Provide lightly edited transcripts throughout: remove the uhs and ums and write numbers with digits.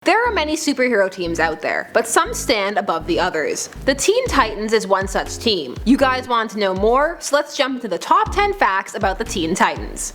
There are many superhero teams out there, but some stand above the others. The Teen Titans is one such team. You guys want to know more? So let's jump into the top 10 facts about the Teen Titans.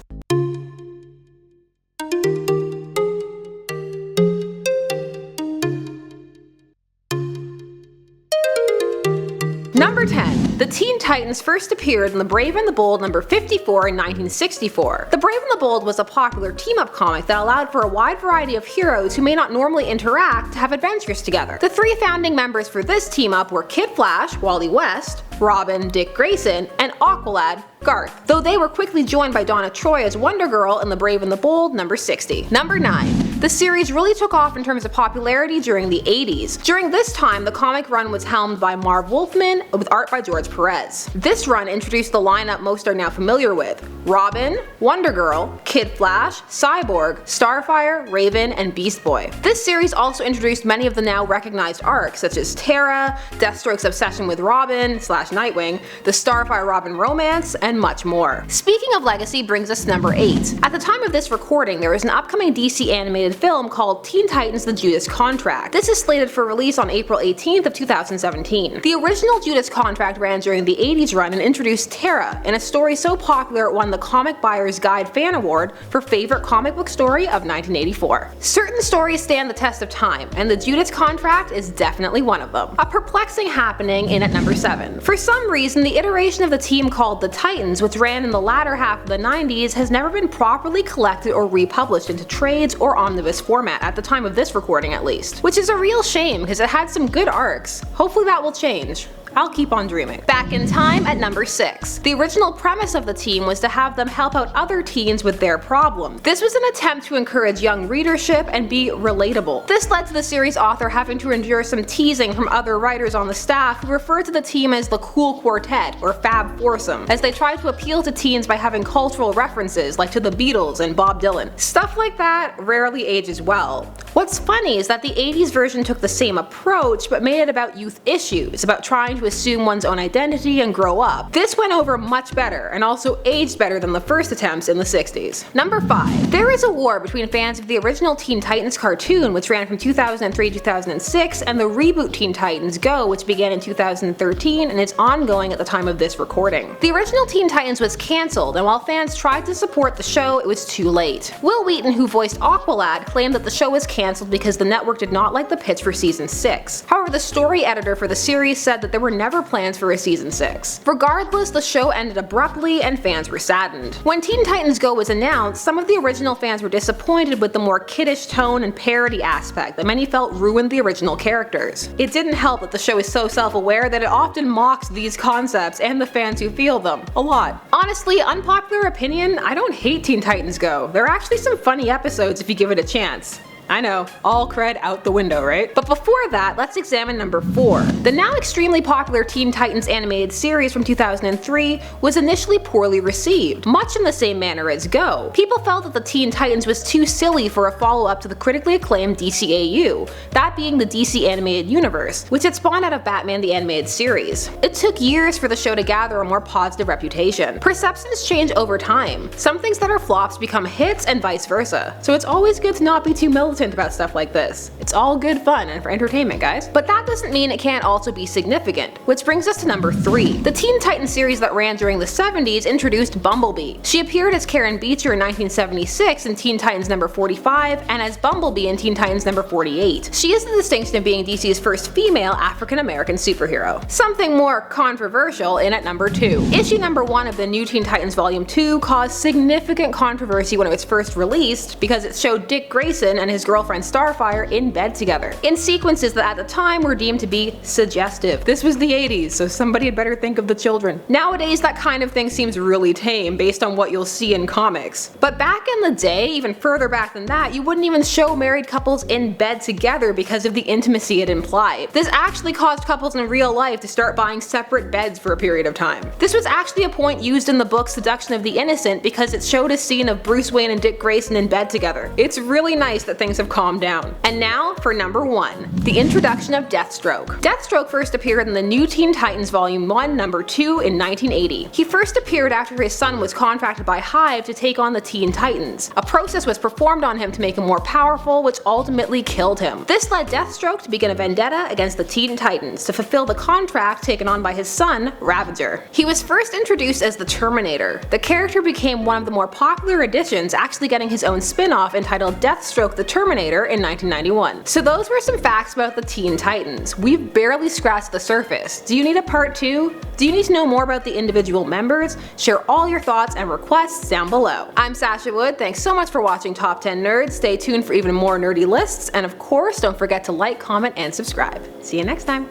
Number 10. The Teen Titans first appeared in The Brave and the Bold number 54 in 1964. The Brave and the Bold was a popular team-up comic that allowed for a wide variety of heroes who may not normally interact to have adventures together. The three founding members for this team-up were Kid Flash, Wally West, Robin, Dick Grayson, and Aqualad, Garth, though they were quickly joined by Donna Troy as Wonder Girl in The Brave and the Bold number 60. Number 9. The series really took off in terms of popularity during the 80s. During this time, the comic run was helmed by Marv Wolfman with art by George Perez. This run introduced the lineup most are now familiar with: Robin, Wonder Girl, Kid Flash, Cyborg, Starfire, Raven, and Beast Boy. This series also introduced many of the now recognized arcs such as Terra, Deathstroke's obsession with Robin / Nightwing, the Starfire Robin romance, and much more. Speaking of legacy brings us to number 8. At the time of this recording, there is an upcoming DC animated film called Teen Titans: The Judas Contract. This is slated for release on April 18th of 2017. The original Judas Contract ran during the 80s run and introduced Terra in a story so popular it won the Comic Buyer's Guide Fan Award for Favorite Comic Book Story of 1984. Certain stories stand the test of time, and the Judas Contract is definitely one of them. A perplexing happening in at number 7. For some reason, the iteration of the team called the Titans, which ran in the latter half of the 90s, has never been properly collected or republished into trades or omnibus format at the time of this recording at least. Which is a real shame because it had some good arcs. Hopefully that will change. I'll keep on dreaming. Back in time at number 6. The original premise of the team was to have them help out other teens with their problems. This was an attempt to encourage young readership and be relatable. This led to the series author having to endure some teasing from other writers on the staff who referred to the team as the Cool Quartet or Fab Foursome, as they tried to appeal to teens by having cultural references like to the Beatles and Bob Dylan. Stuff like that rarely ages well. What's funny is that the 80s version took the same approach but made it about youth issues, about trying to assume one's own identity and grow up. This went over much better and also aged better than the first attempts in the 60s. Number 5. There is a war between fans of the original Teen Titans cartoon, which ran from 2003 to 2006, and the reboot Teen Titans Go, which began in 2013 and is ongoing at the time of this recording. The original Teen Titans was cancelled, and while fans tried to support the show, it was too late. Will Wheaton, who voiced Aqualad, claimed that the show was cancelled because the network did not like the pitch for season 6. However, the story editor for the series said that there were never plans for a season 6. Regardless, the show ended abruptly and fans were saddened. When Teen Titans Go was announced, some of the original fans were disappointed with the more kiddish tone and parody aspect that many felt ruined the original characters. It didn't help that the show is so self-aware that it often mocks these concepts and the fans who feel them a lot. Honestly, unpopular opinion, I don't hate Teen Titans Go. There are actually some funny episodes if you give it a chance. I know, all cred out the window, right? But before that, let's examine number 4. The now extremely popular Teen Titans animated series from 2003 was initially poorly received, much in the same manner as Go. People felt that the Teen Titans was too silly for a follow-up to the critically acclaimed DCAU, that being the DC Animated Universe, which had spawned out of Batman the Animated Series. It took years for the show to gather a more positive reputation. Perceptions change over time. Some things that are flops become hits and vice versa, so it's always good to not be too militant about stuff like this. It's all good fun and for entertainment, guys. But that doesn't mean it can't also be significant, which brings us to number 3. The Teen Titans series that ran during the 70s introduced Bumblebee. She appeared as Karen Beecher in 1976 in Teen Titans number 45 and as Bumblebee in Teen Titans number 48. She is the distinction of being DC's first female African-American superhero. Something more controversial in at number 2. Issue number 1 of the New Teen Titans Volume 2 caused significant controversy when it was first released because it showed Dick Grayson and his girlfriend Starfire in bed together, in sequences that at the time were deemed to be suggestive. This was the 80s, so somebody had better think of the children. Nowadays, that kind of thing seems really tame based on what you'll see in comics. But back in the day, even further back than that, you wouldn't even show married couples in bed together because of the intimacy it implied. This actually caused couples in real life to start buying separate beds for a period of time. This was actually a point used in the book Seduction of the Innocent because it showed a scene of Bruce Wayne and Dick Grayson in bed together. It's really nice that things things have calmed down. And now for number 1, the introduction of Deathstroke. Deathstroke first appeared in the New Teen Titans Volume 1, number 2 in 1980. He first appeared after his son was contracted by Hive to take on the Teen Titans. A process was performed on him to make him more powerful, which ultimately killed him. This led Deathstroke to begin a vendetta against the Teen Titans to fulfill the contract taken on by his son, Ravager. He was first introduced as the Terminator. The character became one of the more popular additions, actually getting his own spin-off entitled Deathstroke the Terminator in 1991. So those were some facts about the Teen Titans. We've barely scratched the surface. Do you need a part 2? Do you need to know more about the individual members? Share all your thoughts and requests down below. I'm Sasha Wood, thanks so much for watching Top 10 Nerds. Stay tuned for even more nerdy lists, and of course don't forget to like, comment, and subscribe. See you next time.